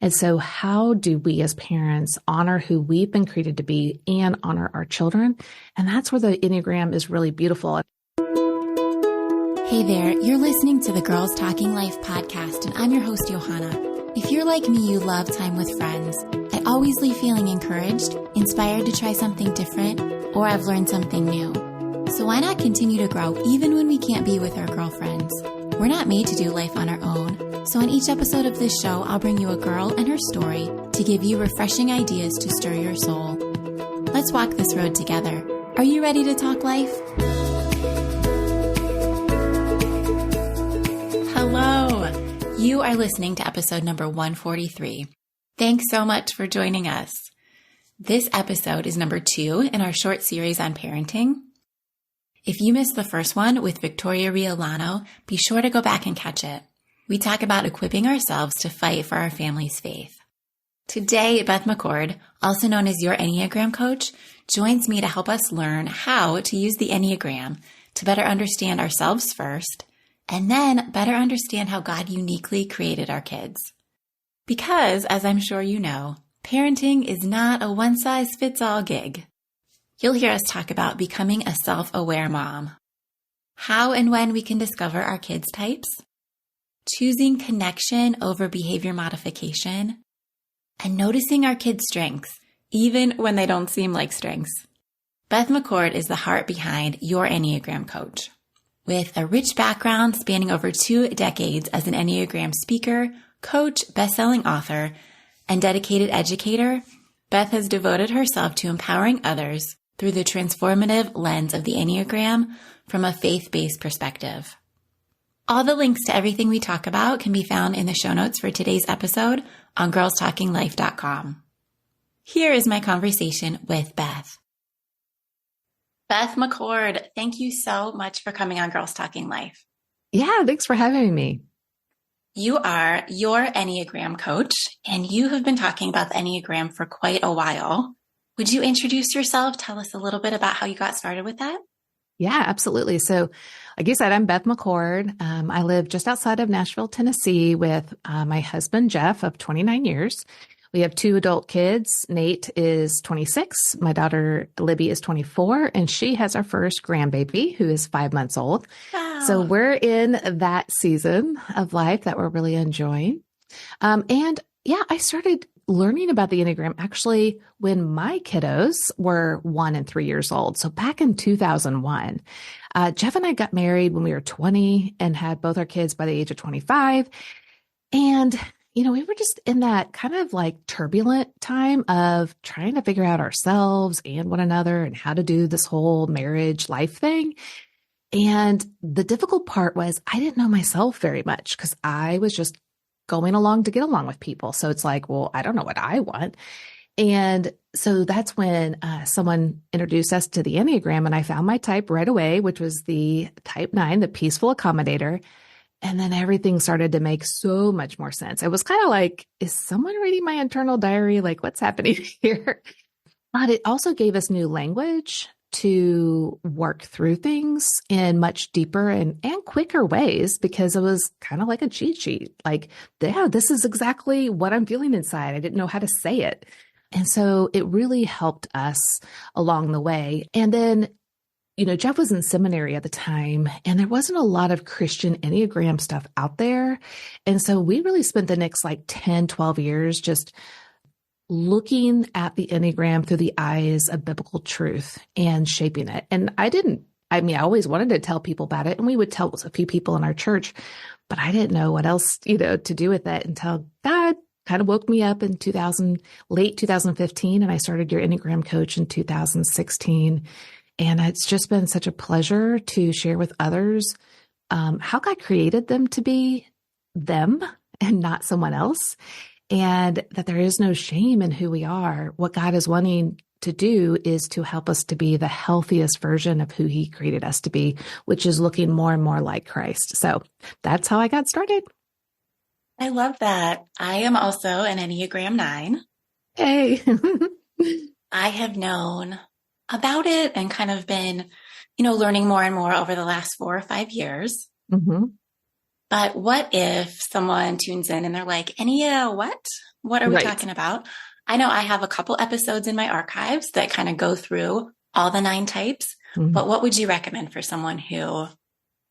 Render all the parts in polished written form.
And so how do we as parents honor who we've been created to be and honor our children? And that's where the Enneagram is really beautiful. Hey there, you're listening to the Girls Talking Life podcast, and I'm your host, Johanna. If you're like me, you love time with friends. I always leave feeling encouraged, inspired to try something different, or I've learned something new. So why not continue to grow even when we can't be with our girlfriends? We're not made to do life on our own. So in each episode of this show, I'll bring you a girl and her story to give you refreshing ideas to stir your soul. Let's walk this road together. Are you ready to talk life? Hello. You are listening to episode number 143. Thanks so much for joining us. This episode is number 2 in our short series on parenting. If you missed the first one with Victoria Riolano, be sure to go back and catch it. We talk about equipping ourselves to fight for our family's faith. Today, Beth McCord, also known as Your Enneagram Coach, joins me to help us learn how to use the Enneagram to better understand ourselves first, and then better understand how God uniquely created our kids. Because, as I'm sure you know, parenting is not a one-size-fits-all gig. You'll hear us talk about becoming a self-aware mom, how and when we can discover our kids' types, choosing connection over behavior modification, and noticing our kids' strengths, even when they don't seem like strengths. Beth McCord is the heart behind Your Enneagram Coach. With a rich background spanning over 2 decades as an Enneagram speaker, coach, bestselling author, and dedicated educator, Beth has devoted herself to empowering others through the transformative lens of the Enneagram from a faith-based perspective. All the links to everything we talk about can be found in the show notes for today's episode on girlstalkinglife.com. Here is my conversation with Beth. Beth McCord, thank you so much for coming on Girls Talking Life. Yeah, thanks for having me. You are Your Enneagram Coach, and you have been talking about the Enneagram for quite a while. Would you introduce yourself? Tell us a little bit about how you got started with that. Yeah, absolutely. So like you said, I'm Beth McCord. I live just outside of Nashville, Tennessee with my husband, Jeff, of 29 years. We have 2 adult kids. Nate is 26. My daughter, Libby, is 24, and she has our first grandbaby who is 5 months old. Wow. So we're in that season of life that we're really enjoying. And yeah, I started learning about the Enneagram actually when my kiddos were 1 and 3 years old. So back in 2001, Jeff and I got married when we were 20 and had both our kids by the age of 25. And, we were just in that kind of like turbulent time of trying to figure out ourselves and one another and how to do this whole marriage life thing. And the difficult part was I didn't know myself very much because I was just going along to get along with people. So it's like, well, I don't know what I want. And so that's when someone introduced us to the Enneagram, and I found my type right away, which was the type 9, the peaceful accommodator. And then everything started to make so much more sense. It was kind of like, is someone reading my internal diary? Like, what's happening here? But it also gave us new language to work through things in much deeper and quicker ways, because it was kind of like a cheat sheet. Like, yeah, this is exactly what I'm feeling inside. I didn't know how to say it. And so it really helped us along the way. And then, Jeff was in seminary at the time, and there wasn't a lot of Christian Enneagram stuff out there. And so we really spent the next 10, 12 years just looking at the Enneagram through the eyes of biblical truth and shaping it. And I always wanted to tell people about it, and we would tell a few people in our church, but I didn't know what else, to do with it until God kind of woke me up in late 2015. And I started Your Enneagram Coach in 2016. And it's just been such a pleasure to share with others how God created them to be them and not someone else. And that there is no shame in who we are. What God is wanting to do is to help us to be the healthiest version of who He created us to be, which is looking more and more like Christ. So that's how I got started. I love that. I am also an Enneagram 9. Hey. I have known about it and kind of been, learning more and more over the last 4 or 5 years. Mm-hmm. But what if someone tunes in and they're like, Ennea, what? What are we talking about? I know I have a couple episodes in my archives that kind of go through all the 9 types, but what would you recommend for someone who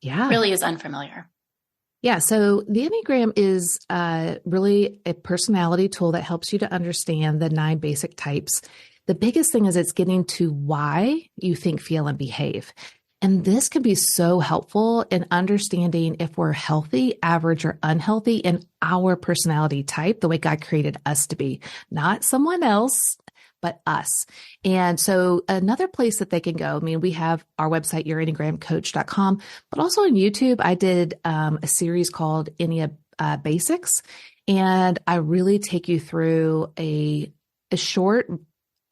really is unfamiliar? Yeah. So the Enneagram is really a personality tool that helps you to understand the 9 basic types. The biggest thing is it's getting to why you think, feel, and behave. And this can be so helpful in understanding if we're healthy, average, or unhealthy in our personality type, the way God created us to be, not someone else, but us. And so another place that they can go, I mean, we have our website, yourenneagramcoach.com, but also on YouTube, I did a series called Ennea Basics. And I really take you through a short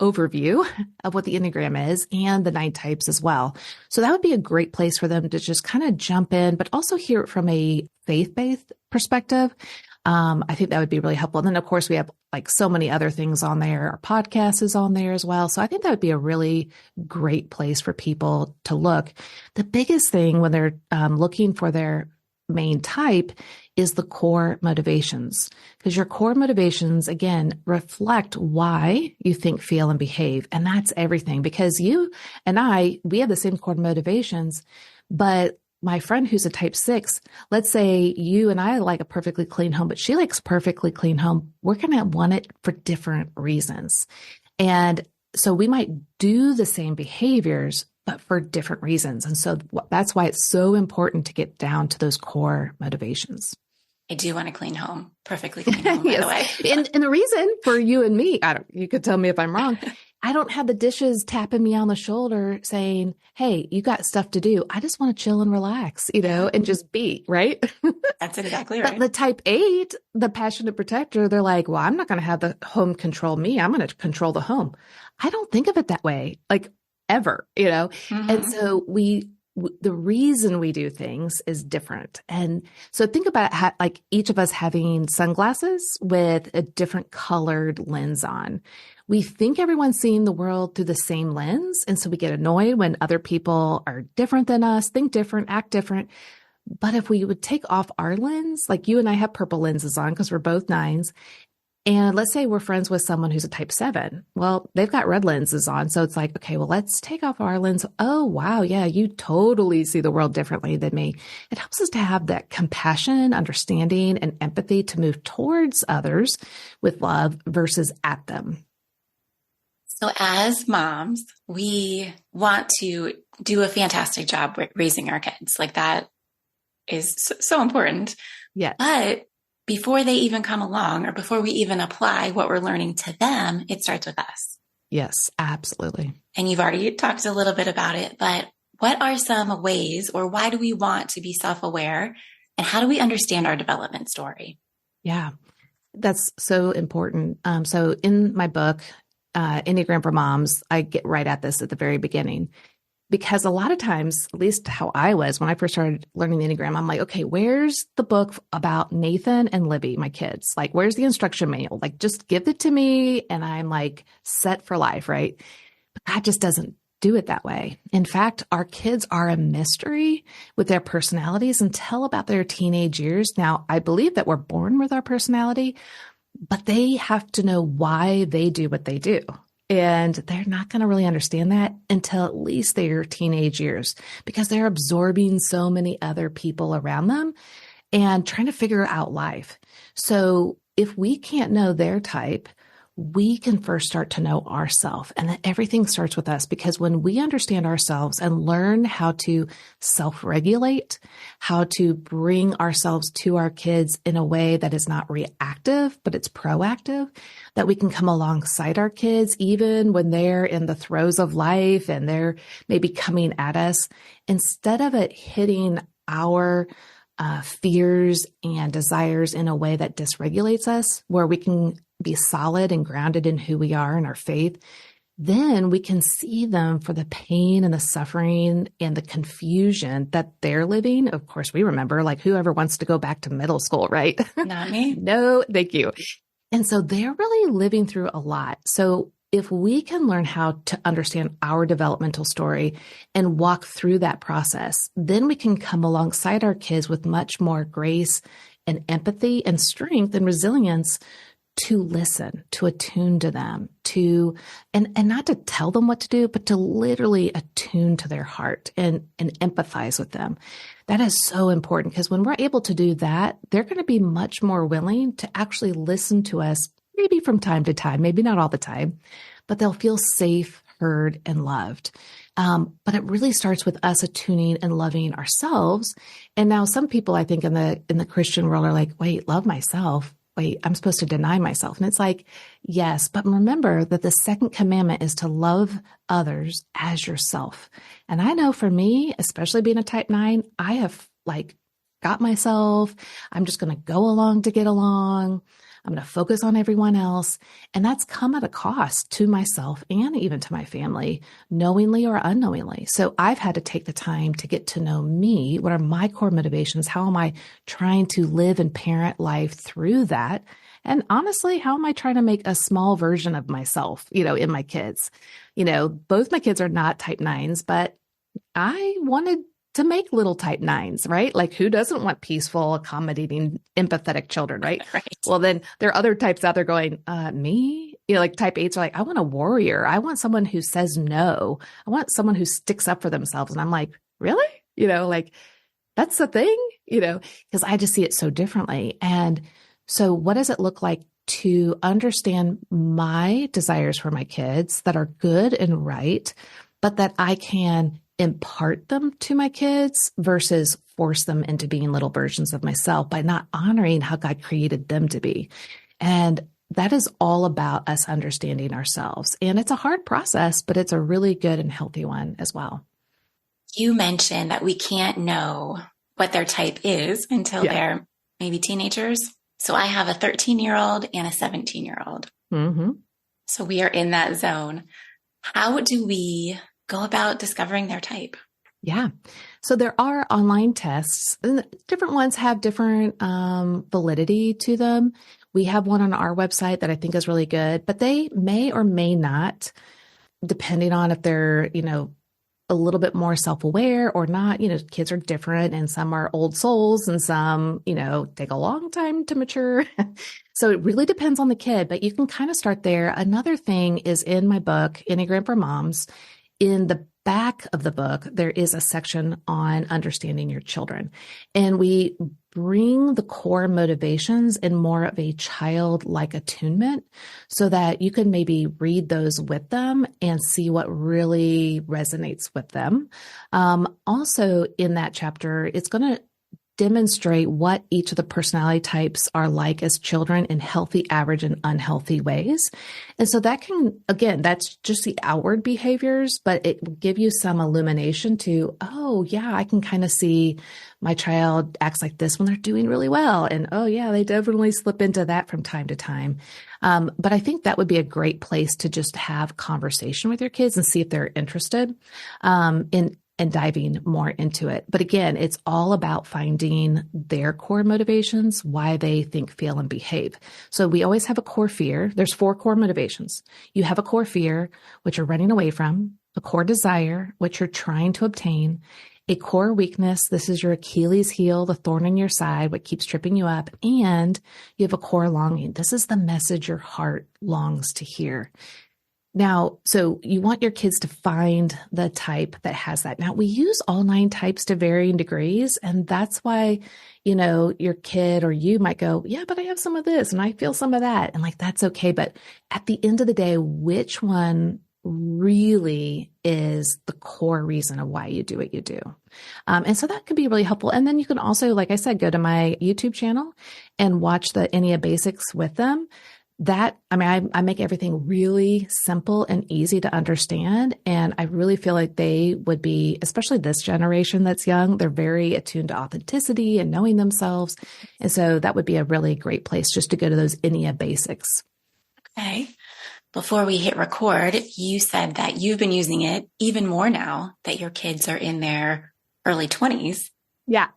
overview of what the Enneagram is and the 9 types as well. So that would be a great place for them to just kind of jump in, but also hear it from a faith-based perspective. I think that would be really helpful. And then of course we have like so many other things on there. Our podcast is on there as well. So I think that would be a really great place for people to look. The biggest thing when they're looking for their main type is the core motivations, because your core motivations, again, reflect why you think, feel, and behave. And that's everything, because you and we have the same core motivations, but my friend who's a type 6, let's say you and I like a perfectly clean home, but she likes perfectly clean home. We're going to want it for different reasons. And so we might do the same behaviors, but for different reasons. And so that's why it's so important to get down to those core motivations. I do want a clean home, perfectly clean home, by the way. And the reason for you and me, you could tell me if I'm wrong. I don't have the dishes tapping me on the shoulder saying, hey, you got stuff to do. I just want to chill and relax, and just be, right? That's exactly right. But the type 8, the passionate protector, they're like, well, I'm not going to have the home control me. I'm going to control the home. I don't think of it that way, like ever, And so the reason we do things is different. And so think about how, like each of us having sunglasses with a different colored lens on. We think everyone's seeing the world through the same lens. And so we get annoyed when other people are different than us, think different, act different. But if we would take off our lens, like you and I have purple lenses on because we're both 9s. And let's say we're friends with someone who's a type 7. Well, they've got red lenses on. So it's like, okay, well, let's take off our lens. Oh, wow. Yeah, you totally see the world differently than me. It helps us to have that compassion, understanding, and empathy to move towards others with love versus at them. So as moms, we want to do a fantastic job raising our kids. Like that is so important. Yeah. But before they even come along or before we even apply what we're learning to them, it starts with us. Yes, absolutely. And you've already talked a little bit about it, but what are some ways, or why do we want to be self-aware, and how do we understand our development story? Yeah, that's so important. So in my book, Enneagram for Moms, I get right at this at the very beginning. Because a lot of times, at least how I was when I first started learning the Enneagram, I'm like, okay, where's the book about Nathan and Libby, my kids? Like, where's the instruction manual? Like, just give it to me and I'm like set for life, right? But God just doesn't do it that way. In fact, our kids are a mystery with their personalities until about their teenage years. Now, I believe that we're born with our personality, but they have to know why they do what they do. And they're not going to really understand that until at least their teenage years, because they're absorbing so many other people around them and trying to figure out life. So if we can't know their type, we can first start to know ourselves, and then everything starts with us, because when we understand ourselves and learn how to self-regulate, how to bring ourselves to our kids in a way that is not reactive, but it's proactive, that we can come alongside our kids even when they're in the throes of life and they're maybe coming at us, instead of it hitting our fears and desires in a way that dysregulates us, where we can be solid and grounded in who we are and our faith, then we can see them for the pain and the suffering and the confusion that they're living. Of course, we remember, like, whoever wants to go back to middle school, right? Not me. No, thank you. And so they're really living through a lot. So if we can learn how to understand our developmental story and walk through that process, then we can come alongside our kids with much more grace and empathy and strength and resilience to listen, to attune to them, and not to tell them what to do, but to literally attune to their heart and empathize with them. That is so important, because when we're able to do that, they're going to be much more willing to actually listen to us, maybe from time to time, maybe not all the time, but they'll feel safe, heard, and loved. But it really starts with us attuning and loving ourselves. And now some people, I think, in the Christian world are like, wait, love myself. Wait, I'm supposed to deny myself. And it's like, yes, but remember that the second commandment is to love others as yourself. And I know for me, especially being a type 9, I have got myself. I'm just going to go along to get along. I'm going to focus on everyone else. And that's come at a cost to myself and even to my family, knowingly or unknowingly. So I've had to take the time to get to know me. What are my core motivations? How am I trying to live and parent life through that? And honestly, how am I trying to make a small version of myself, in my kids? Both my kids are not type 9s, but I wanted to make little type 9s, right? Like, who doesn't want peaceful, accommodating, empathetic children, right? Right. Well, then there are other types out there going, me? Like type 8s are like, I want a warrior. I want someone who says no. I want someone who sticks up for themselves. And I'm like, really? That's the thing, because I just see it so differently. And so what does it look like to understand my desires for my kids that are good and right, but that I can impart them to my kids versus force them into being little versions of myself by not honoring how God created them to be. And that is all about us understanding ourselves. And it's a hard process, but it's a really good and healthy one as well. You mentioned that we can't know what their type is until they're maybe teenagers. So I have a 13-year-old and a 17-year-old. Mm-hmm. So we are in that zone. How do we go about discovering their type? Yeah. So there are online tests, and different ones have different validity to them. We have one on our website that I think is really good, but they may or may not, depending on if they're, a little bit more self-aware or not. Kids are different, and some are old souls and some, take a long time to mature. So it really depends on the kid, but you can kind of start there. Another thing is in my book, Enneagram for Moms. In the back of the book, there is a section on understanding your children. And we bring the core motivations in more of a childlike attunement so that you can maybe read those with them and see what really resonates with them. Also in that chapter, it's going to demonstrate what each of the personality types are like as children in healthy, average, and unhealthy ways. And so that can, again, that's just the outward behaviors, but it will give you some illumination to, oh yeah, I can kind of see my child acts like this when they're doing really well. And oh yeah, they definitely slip into that from time to time. But I think that would be a great place to just have conversation with your kids and see if they're interested and diving more into it. But again, it's all about finding their core motivations, why they think, feel, and behave. So we always have a core fear. There's 4 core motivations. You have a core fear, which you're running away from, a core desire, which you're trying to obtain, a core weakness. This is your Achilles heel, the thorn in your side, what keeps tripping you up. And you have a core longing. This is the message your heart longs to hear. Now, so you want your kids to find the type that has that. Now, we use all 9 types to varying degrees. And that's why, your kid or you might go, yeah, but I have some of this and I feel some of that. And that's okay. But at the end of the day, which one really is the core reason of why you do what you do? And so that could be really helpful. And then you can also, like I said, go to my YouTube channel and watch the Ennea Basics with them. I make everything really simple and easy to understand. And I really feel like they would be, especially this generation that's young, they're very attuned to authenticity and knowing themselves. And so that would be a really great place just to go to those Ennea Basics. Okay. Before we hit record, you said that you've been using it even more now that your kids are in their early 20s. Yeah.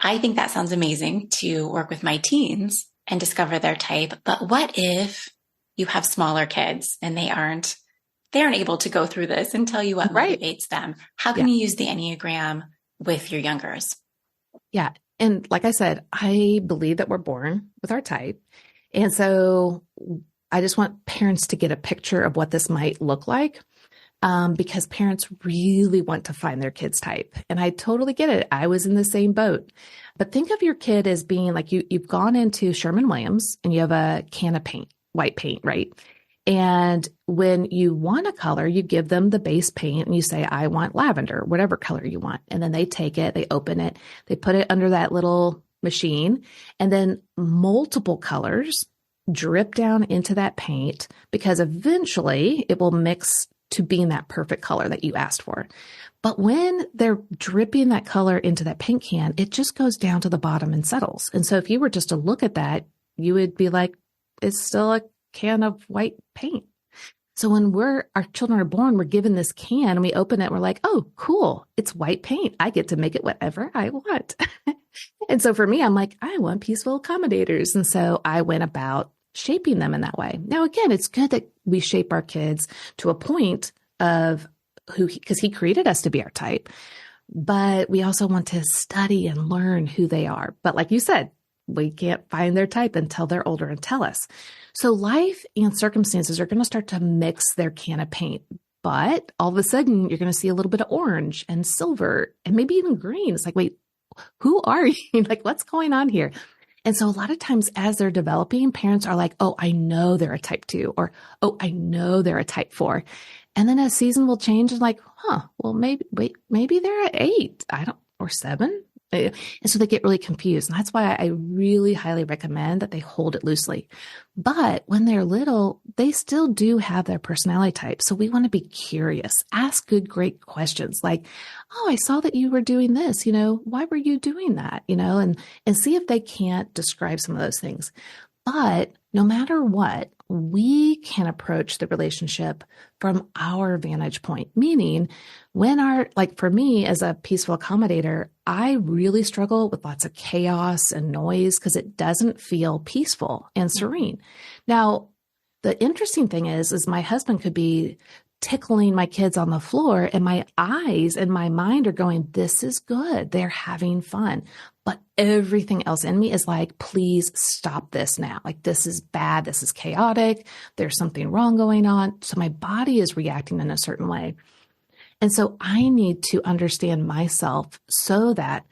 I think that sounds amazing to work with my teens and discover their type. But what if you have smaller kids and they aren't able to go through this and tell you what Right. motivates them. How Yeah. can you use the Enneagram with your youngers? Yeah. And like I said, I believe that we're born with our type. And so I just want parents to get a picture of what this might look like. Because parents really want to find their kid's type. And I totally get it. I was in the same boat. But think of your kid as being like you've gone into Sherwin-Williams and you have a can of paint, white paint, right? And when you want a color, you give them the base paint and you say, I want lavender, whatever color you want. And then they take it, they open it, they put it under that little machine, and then multiple colors drip down into that paint because eventually it will mix to being that perfect color that you asked for. But when they're dripping that color into that paint can, it just goes down to the bottom and settles. And so if you were just to look at that, you would be like, it's still a can of white paint. So when our children are born, we're given this can and we open it, we're like, oh, cool. It's white paint. I get to make it whatever I want. And so for me, I'm like, I want peaceful accommodators. And so I went about shaping them in that way. Now, again, it's good that we shape our kids to a point of because he created us to be our type, but we also want to study and learn who they are. But like you said, we can't find their type until they're older and tell us. So life and circumstances are going to start to mix their can of paint. But all of a sudden, you're going to see a little bit of orange and silver and maybe even green. It's like, wait, who are you? Like, what's going on here? And so a lot of times as they're developing, parents are like, oh, I know they're a type 2, or, oh, I know they're a type 4. And then a season will change and like, well, maybe they're at 8, or 7. And so they get really confused. And that's why I really highly recommend that they hold it loosely. But when they're little, they still do have their personality type. So we want to be curious, ask good, great questions like, oh, I saw that you were doing this, why were you doing that? And see if they can't describe some of those things. But no matter what, we can approach the relationship from our vantage point, meaning for me as a peaceful accommodator, I really struggle with lots of chaos and noise because it doesn't feel peaceful and serene. Now, the interesting thing is my husband could be tickling my kids on the floor and my eyes and my mind are going, this is good. They're having fun. But everything else in me is like, please stop this now. Like, this is bad. This is chaotic. There's something wrong going on. So my body is reacting in a certain way. And so I need to understand myself so that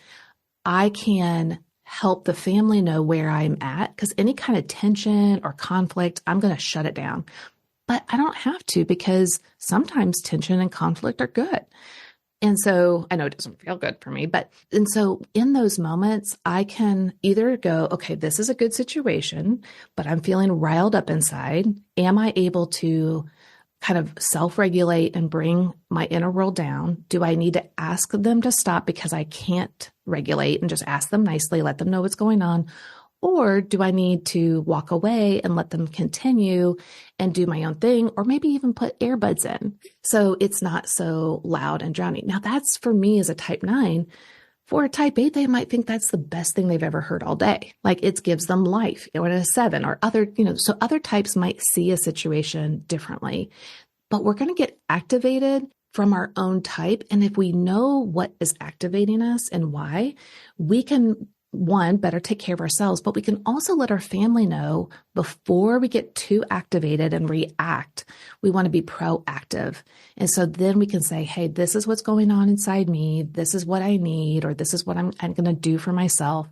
I can help the family know where I'm at. Because any kind of tension or conflict, I'm going to shut it down. But I don't have to, because sometimes tension and conflict are good. And so I know it doesn't feel good for me, and so in those moments, I can either go, okay, this is a good situation, but I'm feeling riled up inside. Am I able to kind of self-regulate and bring my inner world down? Do I need to ask them to stop because I can't regulate and just ask them nicely, let them know what's going on? Or do I need to walk away and let them continue and do my own thing, or maybe even put earbuds in so it's not so loud and drowning? Now, that's for me as a type 9. For a type 8, they might think that's the best thing they've ever heard all day. Like, it gives them life, or a 7 or other, so other types might see a situation differently. But we're going to get activated from our own type. And if we know what is activating us and why, we can better take care of ourselves, but we can also let our family know before we get too activated and react. We want to be proactive. And so then we can say, hey, this is what's going on inside me. This is what I need, or this is what I'm going to do for myself.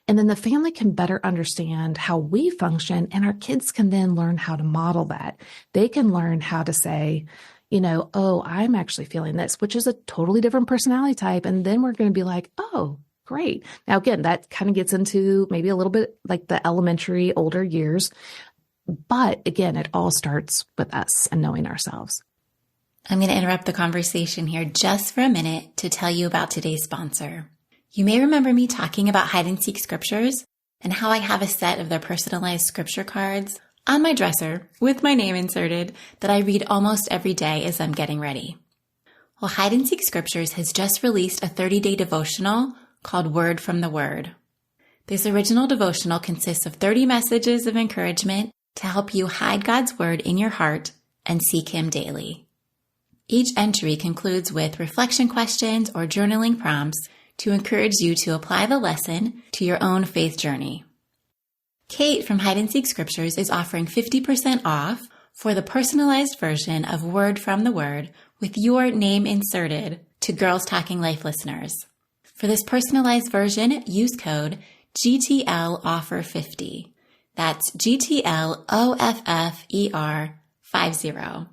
And then the family can better understand how we function, and our kids can then learn how to model that. They can learn how to say, oh, I'm actually feeling this, which is a totally different personality type. And then we're going to be like, oh, great. Now, again, that kind of gets into maybe a little bit like the elementary, older years. But again, it all starts with us and knowing ourselves. I'm going to interrupt the conversation here just for a minute to tell you about today's sponsor. You may remember me talking about hide and seek scriptures and how I have a set of their personalized scripture cards on my dresser with my name inserted that I read almost every day as I'm getting ready. Well, Hide and Seek Scriptures has just released a 30-day devotional called Word from the Word. This original devotional consists of 30 messages of encouragement to help you hide God's word in your heart and seek Him daily. Each entry concludes with reflection questions or journaling prompts to encourage you to apply the lesson to your own faith journey. Kate from Hide and Seek Scriptures is offering 50% off for the personalized version of Word from the Word with your name inserted to Girls Talking Life listeners. For this personalized version, use code GTLOFFER50. That's GTLOFFER50.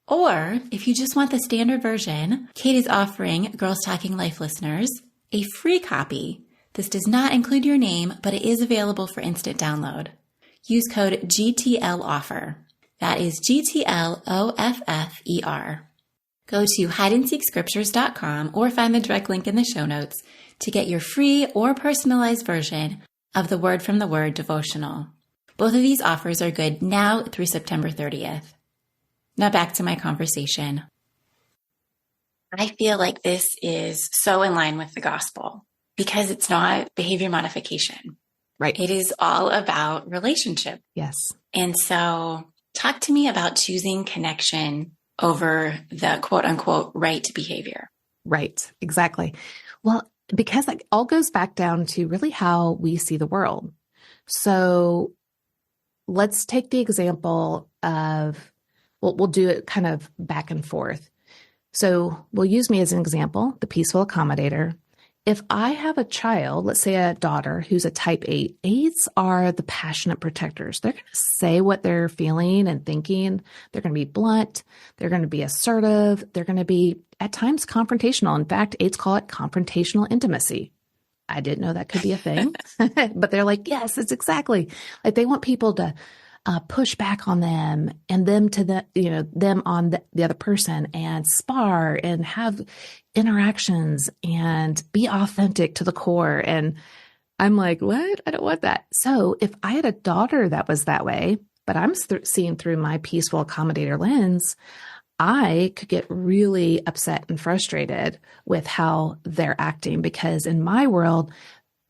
Or if you just want the standard version, Kate is offering Girls Talking Life listeners a free copy. This does not include your name, but it is available for instant download. Use code GTLOFFER. That is GTLOFFER. Go to hideandseekscriptures.com or find the direct link in the show notes to get your free or personalized version of the Word from the Word devotional. Both of these offers are good now through September 30th. Now back to my conversation. I feel like this is so in line with the gospel because it's not behavior modification. Right. It is all about relationship. Yes. And so talk to me about choosing connection over the quote unquote right behavior. Right. Exactly. Well, because that all goes back down to really how we see the world. So let's take the example of, we'll do it kind of back and forth. So we'll use me as an example, the peaceful accommodator. If I have a child, let's say a daughter who's a type 8, 8s are the passionate protectors. They're going to say what they're feeling and thinking. They're going to be blunt. They're going to be assertive. They're going to be at times confrontational. In fact, 8s call it confrontational intimacy. I didn't know that could be a thing, but they're like, yes, it's exactly like they want people to push back on them and them to them on the other person and spar and have interactions and be authentic to the core. And I'm like, what? I don't want that. So if I had a daughter that was that way, but I'm seeing through my peaceful accommodator lens, I could get really upset and frustrated with how they're acting because in my world,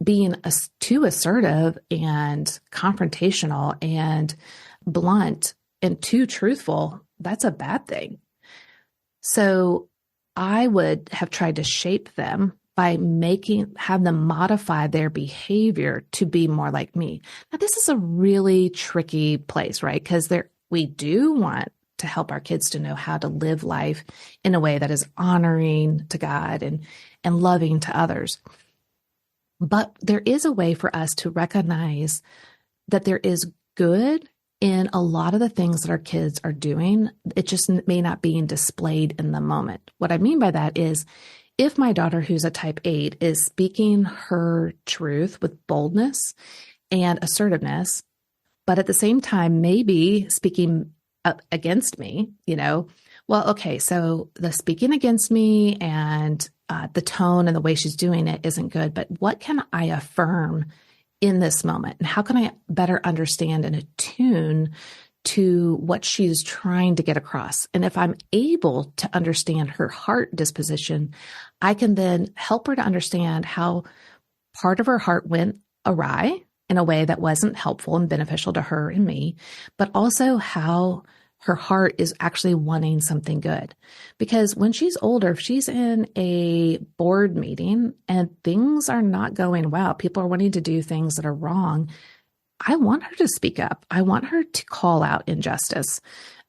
being too assertive and confrontational and blunt and too truthful, that's a bad thing. So I would have tried to shape them by have them modify their behavior to be more like me. Now, this is a really tricky place, right? Because we do want to help our kids to know how to live life in a way that is honoring to God and loving to others. But there is a way for us to recognize that there is good in a lot of the things that our kids are doing. It just may not be displayed in the moment. What I mean by that is if my daughter, who's a type 8, is speaking her truth with boldness and assertiveness, but at the same time, maybe speaking up against me, well, okay, so the speaking against me and the tone and the way she's doing it isn't good, but what can I affirm in this moment? And how can I better understand and attune to what she's trying to get across? And if I'm able to understand her heart disposition, I can then help her to understand how part of her heart went awry in a way that wasn't helpful and beneficial to her and me, but also how her heart is actually wanting something good. Because when she's older, if she's in a board meeting and things are not going well, people are wanting to do things that are wrong, I want her to speak up. I want her to call out injustice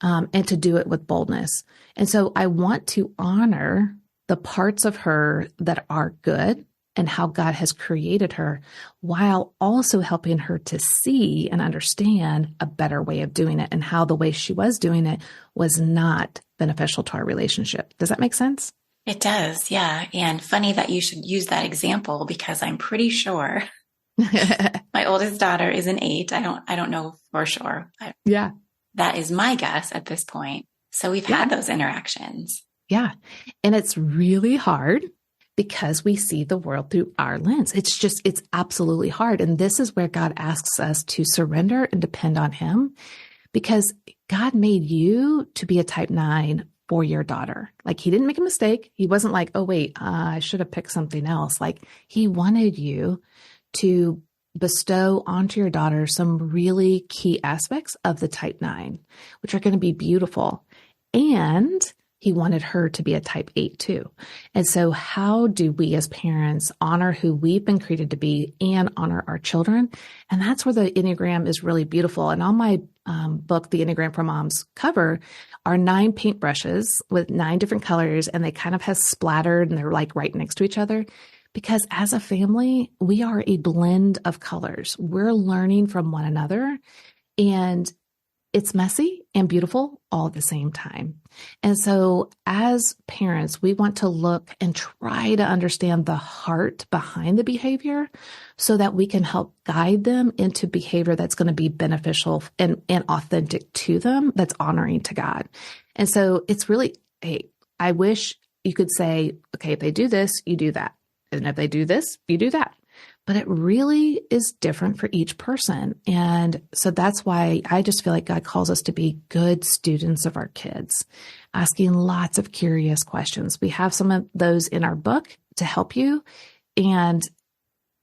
and to do it with boldness. And so I want to honor the parts of her that are good and how God has created her, while also helping her to see and understand a better way of doing it and how the way she was doing it was not beneficial to our relationship. Does that make sense? It does, yeah. And funny that you should use that example because I'm pretty sure my oldest daughter is an 8. I don't know for sure. Yeah. That is my guess at this point. So we've had those interactions. Yeah. And it's really hard because we see the world through our lens. It's absolutely hard. And this is where God asks us to surrender and depend on Him, because God made you to be a type 9 for your daughter. Like, He didn't make a mistake. He wasn't like, oh, wait, I should have picked something else. Like, He wanted you to bestow onto your daughter some really key aspects of the type 9, which are going to be beautiful. And he wanted her to be a type 8 too. And so how do we as parents honor who we've been created to be and honor our children? And that's where the Enneagram is really beautiful. And on my book, The Enneagram for Moms cover are 9 paintbrushes with 9 different colors, and they kind of have splattered and they're like right next to each other. Because as a family, we are a blend of colors. We're learning from one another, and it's messy and beautiful all at the same time. And so as parents, we want to look and try to understand the heart behind the behavior so that we can help guide them into behavior that's going to be beneficial and authentic to them, that's honoring to God. And so it's really, hey, I wish you could say, okay, if they do this, you do that. And if they do this, you do that. But it really is different for each person. And so that's why I just feel like God calls us to be good students of our kids, asking lots of curious questions. We have some of those in our book to help you. And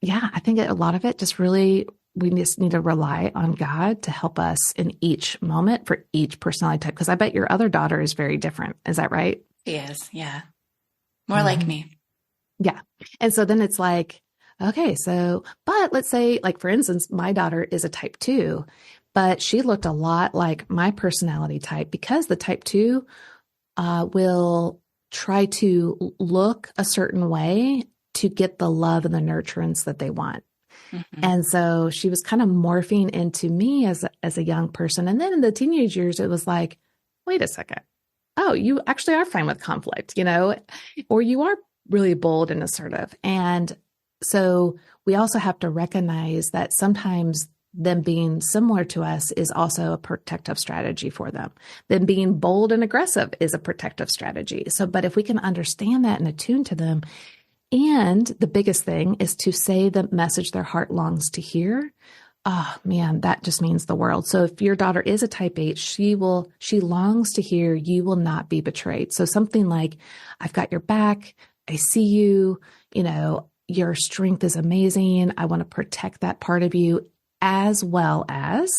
yeah, I think a lot of it just really, we just need to rely on God to help us in each moment for each personality type. Because I bet your other daughter is very different. Is that right? She is. Yeah. More like me. Yeah. And so then it's like, okay, so, but let's say, like, for instance, my daughter is a type 2, but she looked a lot like my personality type because the type 2 will try to look a certain way to get the love and the nurturance that they want. Mm-hmm. And so she was kind of morphing into me as a young person. And then in the teenage years, it was like, wait a second. Oh, you actually are fine with conflict, or you are really bold and assertive. And so we also have to recognize that sometimes them being similar to us is also a protective strategy for them. Them being bold and aggressive is a protective strategy. So, but if we can understand that and attune to them, and the biggest thing is to say the message their heart longs to hear. Oh man, that just means the world. So if your daughter is a type 8, she longs to hear, you will not be betrayed. So something like, I've got your back. I see you, your strength is amazing. I want to protect that part of you, as well as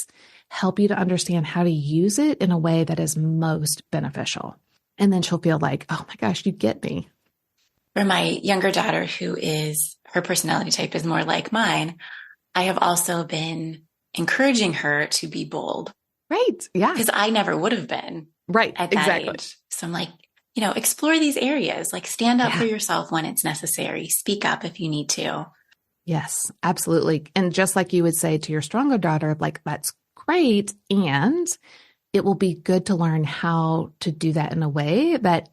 help you to understand how to use it in a way that is most beneficial. And then she'll feel like, oh my gosh, you get me. For my younger daughter, her personality type is more like mine, I have also been encouraging her to be bold. Right. Yeah. Because I never would have been. Right. At that exactly. age. So I'm like, explore these areas, like stand up for yourself when it's necessary. Speak up if you need to. Yes, absolutely. And just like you would say to your stronger daughter, like, that's great. And it will be good to learn how to do that in a way that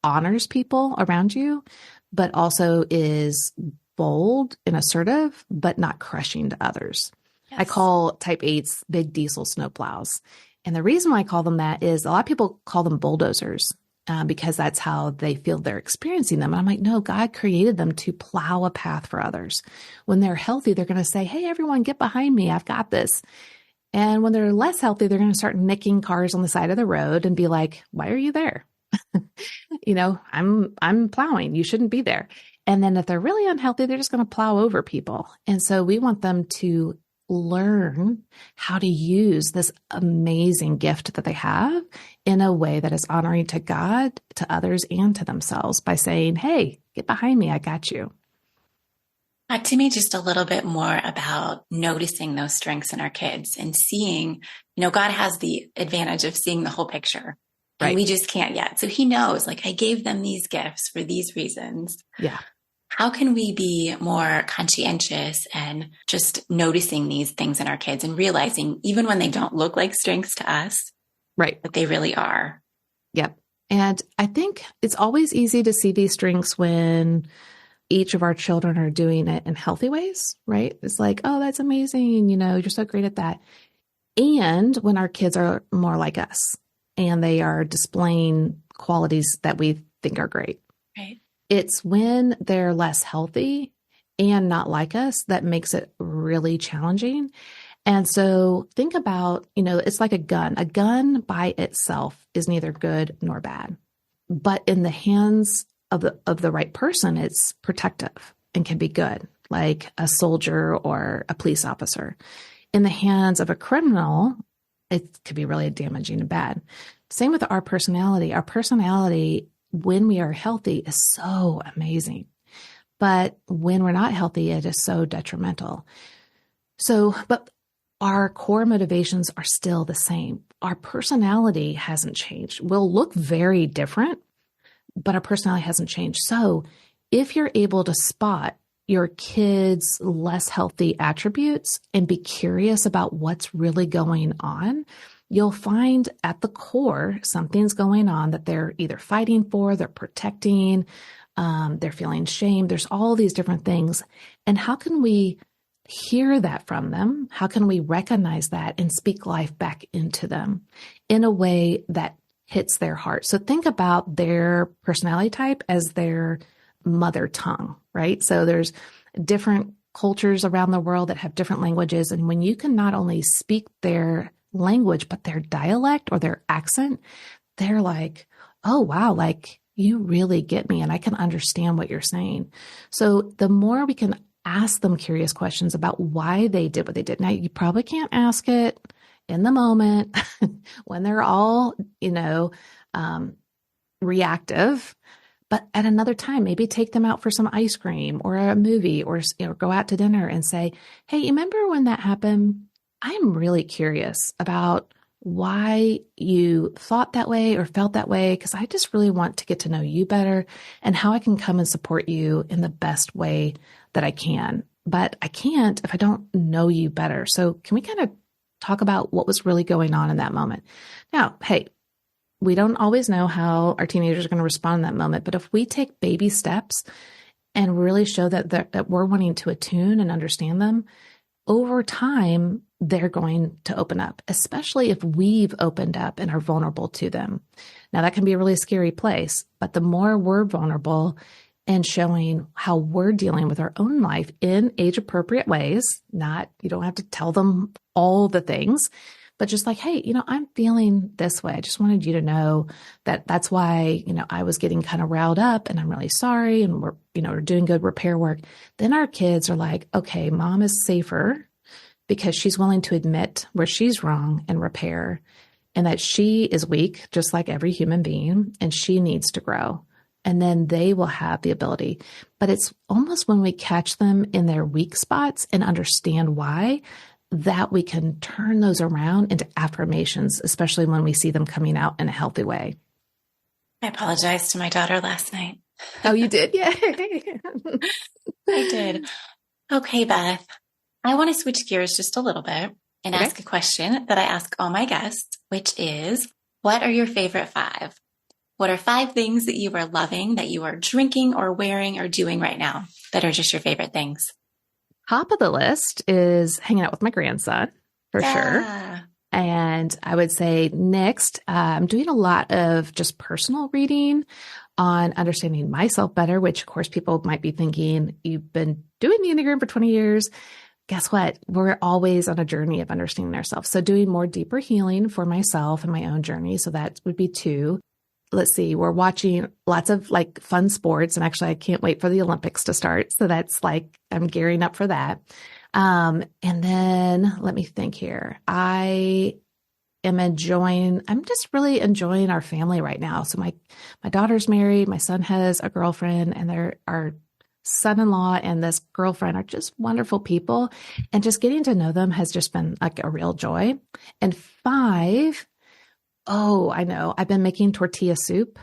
honors people around you, but also is bold and assertive, but not crushing to others. Yes. I call type 8s big diesel snowplows. And the reason why I call them that is a lot of people call them bulldozers. Because that's how they feel they're experiencing them. And I'm like, no, God created them to plow a path for others. When they're healthy, they're going to say, hey, everyone, get behind me. I've got this. And when they're less healthy, they're going to start nicking cars on the side of the road and be like, why are you there? I'm plowing. You shouldn't be there. And then if they're really unhealthy, they're just going to plow over people. And so we want them to learn how to use this amazing gift that they have in a way that is honoring to God, to others, and to themselves by saying, hey, get behind me. I got you. Talk to me just a little bit more about noticing those strengths in our kids and seeing, God has the advantage of seeing the whole picture. And we just can't yet. So he knows, like, I gave them these gifts for these reasons. Yeah. How can we be more conscientious and just noticing these things in our kids and realizing even when they don't look like strengths to us, right, that they really are? Yep. And I think it's always easy to see these strengths when each of our children are doing it in healthy ways, right? It's like, oh, that's amazing. You're so great at that. And when our kids are more like us and they are displaying qualities that we think are great. Right. It's when they're less healthy and not like us that makes it really challenging. And so think about, it's like a gun. A gun by itself is neither good nor bad. But in the hands of the right person, it's protective and can be good. like a soldier or a police officer. In the hands of a criminal, it could be really damaging and bad. Same with our personality. Our personality, when we are healthy, is so amazing. But when we're not healthy, it is so detrimental. But our core motivations are still the same. Our personality hasn't changed. We'll look very different, but our personality hasn't changed. So if you're able to spot your kids' less healthy attributes and be curious about what's really going on, you'll find at the core something's going on that they're either fighting for, they're protecting, they're feeling shame. There's all these different things. And how can we hear that from them? How can we recognize that and speak life back into them in a way that hits their heart? So think about their personality type as their mother tongue, right? So there's different cultures around the world that have different languages. And when you can not only speak their language, but their dialect or their accent, they're like, oh, wow, like you really get me and I can understand what you're saying. So the more we can ask them curious questions about why they did what they did. Now, you probably can't ask it in the moment when they're all, reactive. But at another time, maybe take them out for some ice cream or a movie or go out to dinner and say, hey, you remember when that happened? I'm really curious about why you thought that way or felt that way, because I just really want to get to know you better and how I can come and support you in the best way that I can. But I can't if I don't know you better. So can we kind of talk about what was really going on in that moment? Now, hey, we don't always know how our teenagers are going to respond in that moment, but if we take baby steps and really show that we're wanting to attune and understand them, over time, they're going to open up, especially if we've opened up and are vulnerable to them. Now, that can be a really scary place, but the more we're vulnerable and showing how we're dealing with our own life in age-appropriate ways, you don't have to tell them all the things, but just like, hey, I'm feeling this way. I just wanted you to know that's why, I was getting kind of riled up and I'm really sorry. And we're doing good repair work. Then our kids are like, okay, mom is safer because she's willing to admit where she's wrong and repair, and that she is weak, just like every human being, and she needs to grow. And then they will have the ability. But it's almost when we catch them in their weak spots and understand why, that we can turn those around into affirmations, especially when we see them coming out in a healthy way. I apologized to my daughter last night. Oh, you did? Yeah. I did. Okay, Beth, I want to switch gears just a little bit and ask a question that I ask all my guests, which is, what are your favorite 5? What are 5 things that you are loving, that you are drinking or wearing or doing right now that are just your favorite things? Top of the list is hanging out with my grandson, for sure. And I would say next, I'm doing a lot of just personal reading on understanding myself better, which of course people might be thinking, you've been doing the Enneagram for 20 years. Guess what? We're always on a journey of understanding ourselves. So doing more deeper healing for myself and my own journey. So that would be 2. Let's see, we're watching lots of like fun sports, and actually I can't wait for the Olympics to start. So that's like, I'm gearing up for that. And then let me think here. I'm just really enjoying our family right now. So my daughter's married, my son has a girlfriend, and our son-in-law and this girlfriend are just wonderful people. And just getting to know them has just been like a real joy. And 5, oh, I know. I've been making tortilla soup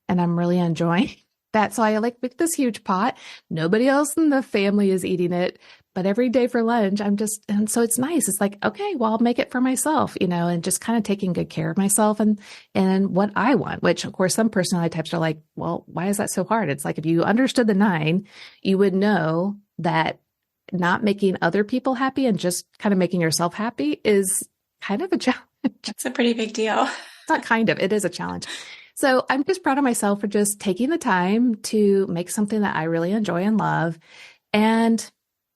and I'm really enjoying that. So I make this huge pot. Nobody else in the family is eating it, but every day for lunch, and so it's nice. It's like, okay, well, I'll make it for myself, and just kind of taking good care of myself and what I want, which of course, some personality types are like, well, why is that so hard? It's like, if you understood the 9, you would know that not making other people happy and just kind of making yourself happy is kind of a challenge. It's a pretty big deal. It's not kind of, it is a challenge. So I'm just proud of myself for just taking the time to make something that I really enjoy and love. And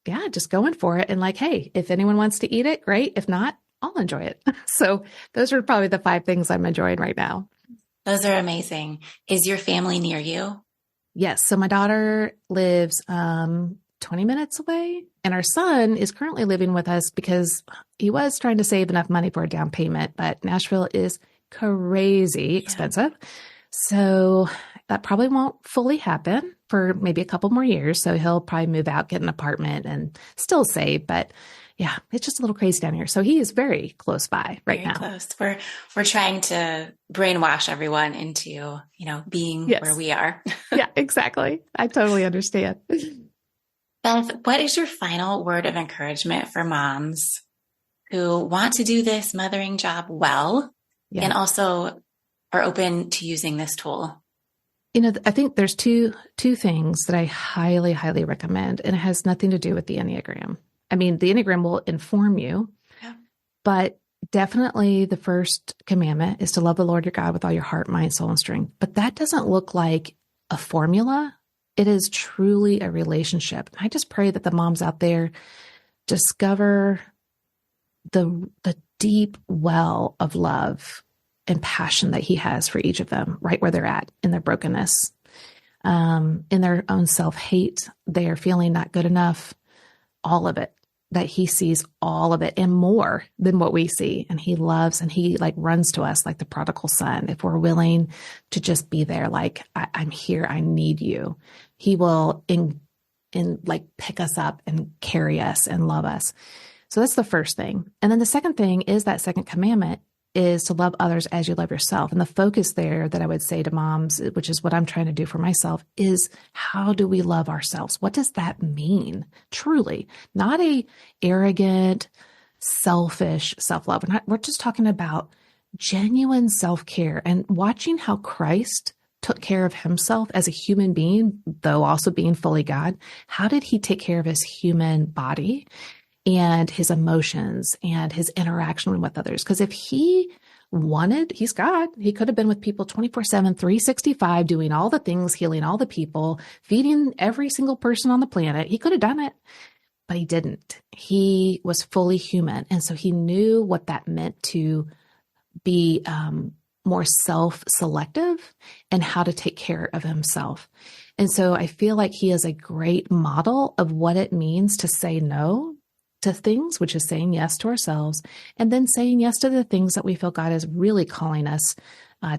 yeah, just going for it. And like, hey, if anyone wants to eat it, great. If not, I'll enjoy it. So those are probably the 5 things I'm enjoying right now. Those are amazing. Is your family near you? Yes. So my daughter lives 20 minutes away. And our son is currently living with us because he was trying to save enough money for a down payment, but Nashville is crazy expensive. So that probably won't fully happen for maybe a couple more years. So he'll probably move out, get an apartment and still save. But yeah, it's just a little crazy down here. So he is very close by right now. Close. We're trying to brainwash everyone into, being where we are. Yeah, exactly. I totally understand. Beth, what is your final word of encouragement for moms who want to do this mothering job well and also are open to using this tool? I think there's two things that I highly, highly recommend, and it has nothing to do with the Enneagram. I mean, the Enneagram will inform you, but definitely the first commandment is to love the Lord your God with all your heart, mind, soul, and strength. But that doesn't look like a formula. It is truly a relationship. I just pray that the moms out there discover the deep well of love and passion that he has for each of them, right where they're at in their brokenness, in their own self-hate. They are feeling not good enough, all of it, that he sees all of it and more than what we see. And he loves, and he runs to us like the prodigal son. If we're willing to just be there, I'm here, I need you. He will pick us up and carry us and love us. So that's the first thing. And then the second thing is that second commandment is to love others as you love yourself. And the focus there that I would say to moms, which is what I'm trying to do for myself, is how do we love ourselves? What does that mean? Truly, not a arrogant, selfish self-love. We're just talking about genuine self-care and watching how Christ took care of himself as a human being, though also being fully God. How did he take care of his human body and his emotions and his interaction with others? Because if he wanted, he's God. He could have been with people 24/7, 365, doing all the things, healing all the people, feeding every single person on the planet. He could have done it, but he didn't. He was fully human. And so he knew what that meant to be more self-selective and how to take care of himself. And so I feel like he is a great model of what it means to say no to things, which is saying yes to ourselves, and then saying yes to the things that we feel God is really calling us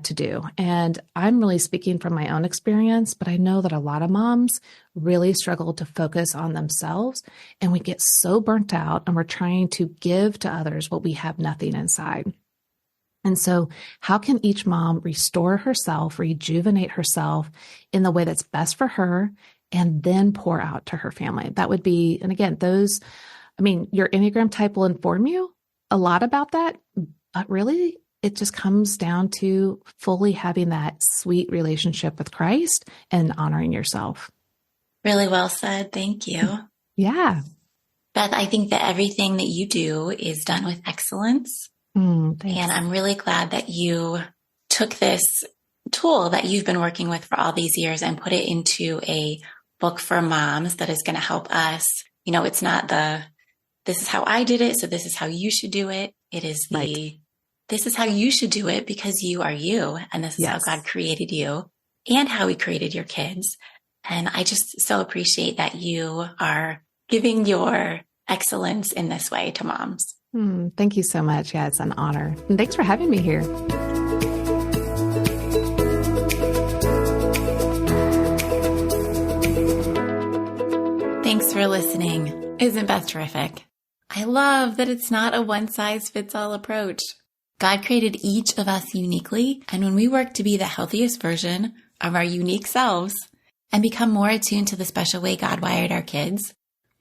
to do. And I'm really speaking from my own experience, but I know that a lot of moms really struggle to focus on themselves, and we get so burnt out and we're trying to give to others what we have nothing inside. And so how can each mom restore herself, rejuvenate herself in the way that's best for her, and then pour out to her family? That would be, and again, your Enneagram type will inform you a lot about that, but really it just comes down to fully having that sweet relationship with Christ and honoring yourself. Really well said. Thank you. Yeah. Beth, I think that everything that you do is done with excellence. Thanks. And I'm really glad that you took this tool that you've been working with for all these years and put it into a book for moms that is going to help us. It's not this is how I did it, so this is how you should do it. It is this is how you should do it because you are you, and this is how God created you and how he created your kids. And I just so appreciate that you are giving your excellence in this way to moms. Thank you so much. Yeah, it's an honor. And thanks for having me here. Thanks for listening. Isn't Beth terrific? I love that it's not a one-size-fits-all approach. God created each of us uniquely, and when we work to be the healthiest version of our unique selves and become more attuned to the special way God wired our kids,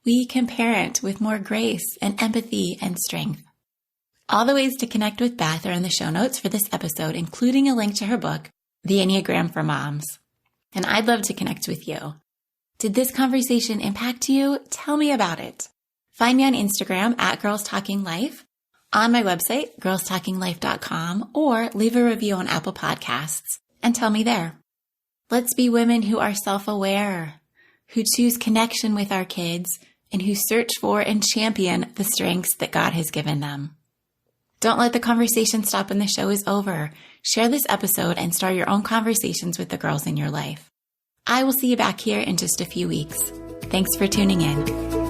we can parent with more grace and empathy and strength. All the ways to connect with Beth are in the show notes for this episode, including a link to her book, The Enneagram for Moms. And I'd love to connect with you. Did this conversation impact you? Tell me about it. Find me on Instagram at Girls Talking Life, on my website, girlstalkinglife.com, or leave a review on Apple Podcasts and tell me there. Let's be women who are self-aware, who choose connection with our kids, and who search for and champion the strengths that God has given them. Don't let the conversation stop when the show is over. Share this episode and start your own conversations with the girls in your life. I will see you back here in just a few weeks. Thanks for tuning in.